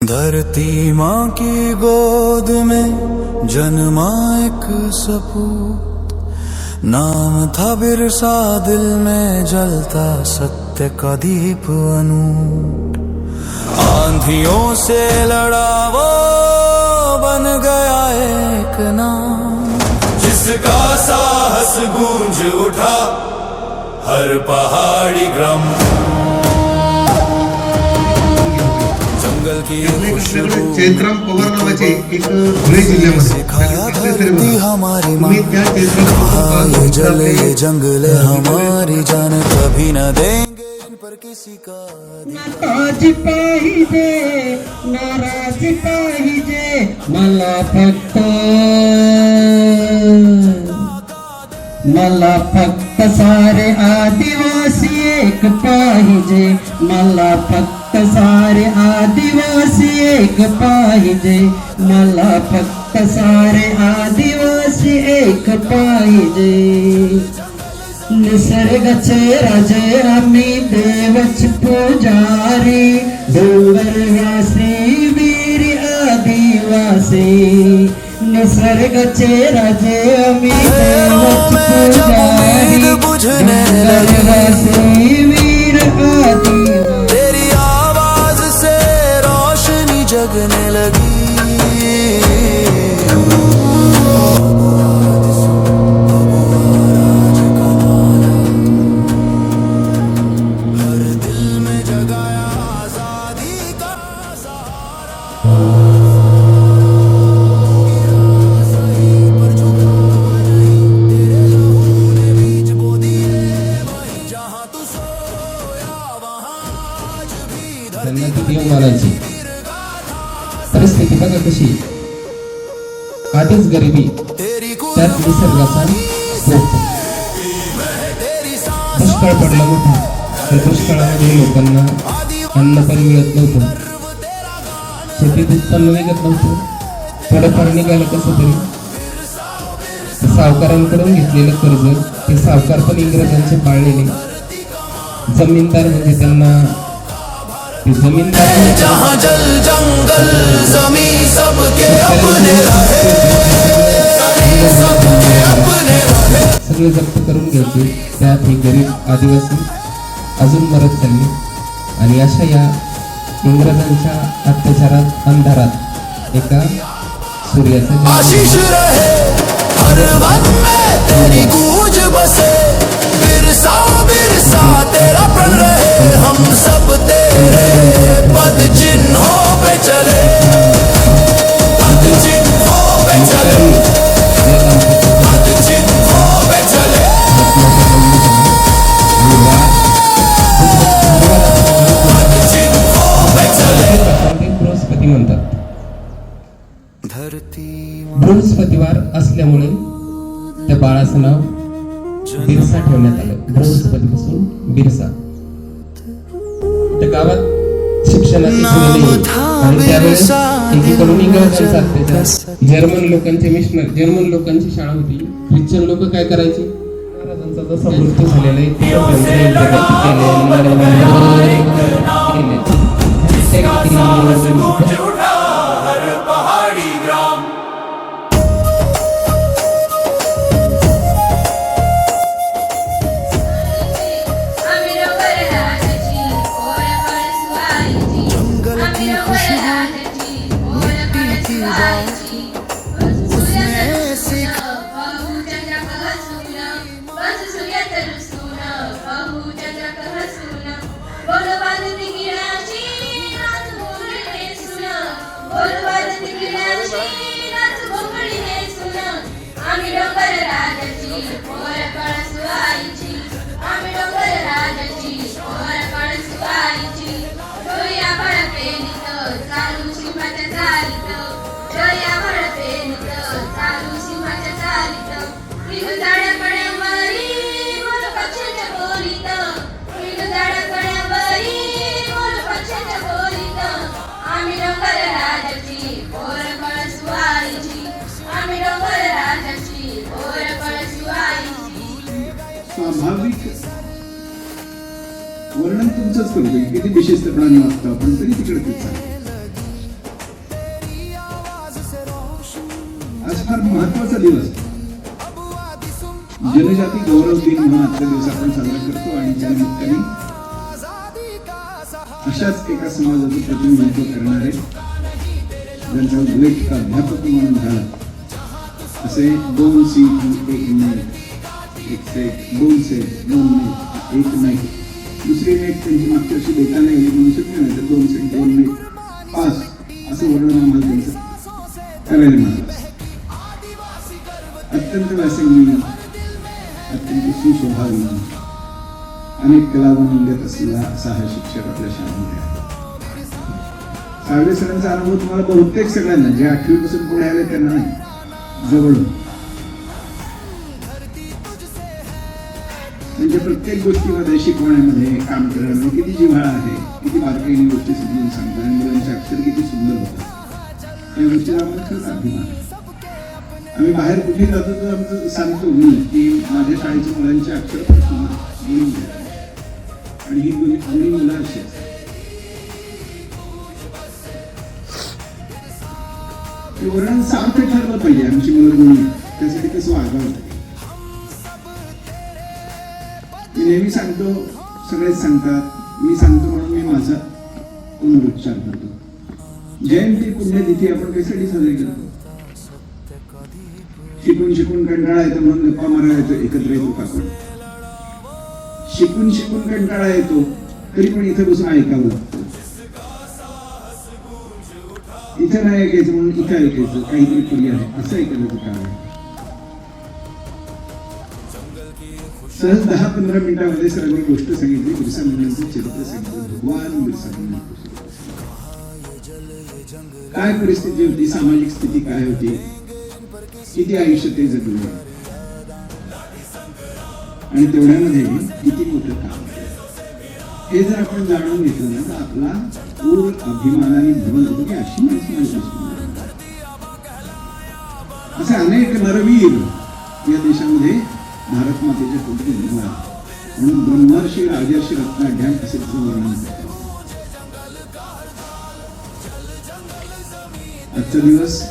धरती माँ की गोद में जन्मा एक सपूत, नाम था बिरसा, दिल में जलता सत्य का दीप अनूठ। आंधियों से लड़ा वो बन गया एक नाम, जिसका साहस गूंज उठा हर पहाड़ी ग्राम। चैत्राम पवार नावाचे एक धुळे जिल्ह्यामध्ये हमारी माँ, ये जले ये जंगले हमारी जान, कभी न देंगे इन पर किसी का। नाराज पाहिजे नाराज पाहिजे मला फक्त सारे आदिवासी एक पाहिजे, मला फक्त सारे आदिवासी एक पाहिजे, मला फक्त सारे आदिवासी एक पाहिजे। निसर्गाचे राजे आम्ही देवच पुजारी, डोंगरवासी वीर आदिवासी। निसर्गाचे राजे आम्ही देवच पुजारी, डोंगरवासी वीर आदिवासी। तेरी आवाज से रोशनी जगने लगी, त्यांना किती मानायची परिस्थिती बघा कशी, आधीच गरिबी त्यात निसर्गाचा कोप। दुष्काळ पडला मोठा, त्या दुष्काळामध्ये लोकांना अन्न पण मिळत नव्हतं, शेतीत उत्पन्न निघत नव्हतं, थोडंफार निघालं कसं तरी। सावकारांकडून घेतलेलं कर्ज, ते सावकार पण इंग्रजांचे पाळलेले, जमीनदार म्हणजे त्यांना जमीनदार जहाँ जल जंगल जमीन सबके अपने रहे, सगळे जप्त करून घ्यायचे। त्यात ही गरीब आदिवासी अजून मरत चालली, आणि अशा या इंग्रजांच्या अत्याचारात अंधारात एका सूर्याचा आशीष रहे हर वन में तेरी गूंज बसे, बिरसा बिरसा तेरा प्रण रहे, हम सब तेरे पद चिन्हों पे चले, पद चिन्हों पे चले, पद चिन्हों पे चले। पद चिन्हों पे चले। बृहस्पती म्हणतात। धरती बृहस्पतिवार असल्यामुळे त्या बाळाचं नाव बिरसा ठेवण्यात आलं, बृहस्पतीपासून बिरसा। त्या गावात शिक्षणाची सोय नाही, आणि त्यावेळेस एकीकडून इंग्रजांचा अत्याचार, जर्मन लोकांची शाळा होती। ख्रिश्चन लोक काय करायचे, महाराजांचा जसा मृत्यू झालेला आहे ते स्वाभाविक वर्णन तुमचंच करतोय, किती विशेषपणाने वाचतो आपण तरी तिकडे तेच आहे। आज फार महत्वाचा दिवस आहे. जनजाती गौरव दिन म्हणून आजचा दिवस आपण साजरा करतो आणि त्या निमित्ताने अशाच एका समाजाचं प्रतिनिधित्व करणारे ज्यांचा उल्लेख प्राध्यापक म्हणून झाला असे 2 seat 1 net 1 set 2 set 2 net 1 net दुसरी नेट त्यांची मागच्या वर्षी देता नाही गेली म्हणून शकले नाही तर 2 सेट 2 नेट पास असं वर्णन आम्हाला त्यांचं करायला मिळालं. अत्यंत व्यासंगी अत्यंत सुस्वभावी अनेक कलागुण निगत असलेला असा हा शिक्षक आपल्या शाळेमध्ये आहे. साळवे सरांचा अनुभव तुम्हाला बहुतेक सगळ्यांना जे 8वी पासून पुढे आले त्यांना नाही जवळ म्हणजे प्रत्येक गोष्टीमध्ये शिकवण्यामध्ये काम करण्यामध्ये किती जिव्हाळा आहे, किती बारकाईने गोष्टी समजून सांगतात आणि मुलांचे अक्षर किती सुंदर होतात या गोष्टीला आम्हाला खरंच अभिमान आहे. आम्ही बाहेर कुठे जातो तर आमचं सांगतो मी की माझ्या शाळेच्या मुलांचे अक्षर खूप सुंदर आणि ही दोन्ही मुलं अशी असतात. वर्णन सारखं ठरलं पाहिजे आमची मुलं दोन्ही त्यासाठी कसं वागावं. मी नेहमी सांगतो, सगळेच सांगतात, मी सांगतो म्हणून मी माझा पुनरुच्चार करतो. जयंती पुण्यतिथी आपण कशासाठी साजरी करतो? शिकून शिकून कंटाळा येतो म्हणून गप्पा मारायला येतो, एकत्र येतो काकून. शिकून शिकून कंटाळा येतो तरी पण इथे बसून ऐकावं लागतं. इथं नाही ऐकायचं म्हणून इथं ऐकायचं, काहीतरी पर्याय आहे असं ऐकायचं काम आहे. सहज 10-15 मिनिटांमध्ये सरांनी गोष्ट सांगितली, बिरसा मुंडांचं चरित्र सांगितलं. भगवान बिरसा मुंडा काय परिस्थिती होती, सामाजिक स्थिती काय होती, किती आयुष्य ते जगले आणि तेवढ्यामध्ये किती मोठं काम हे जर आपण जाणून घेतलं ना तर आपला पूर्ण अभिमानाने भरून होतो की अशी माणसं असे अनेक नरवीर या देशामध्ये भारत मातेच्या पोटी जन्मला म्हणून ब्रह्मर्षी राजर्षी रत्नाढ्याम असे वर्णन करतात. आजचा दिवस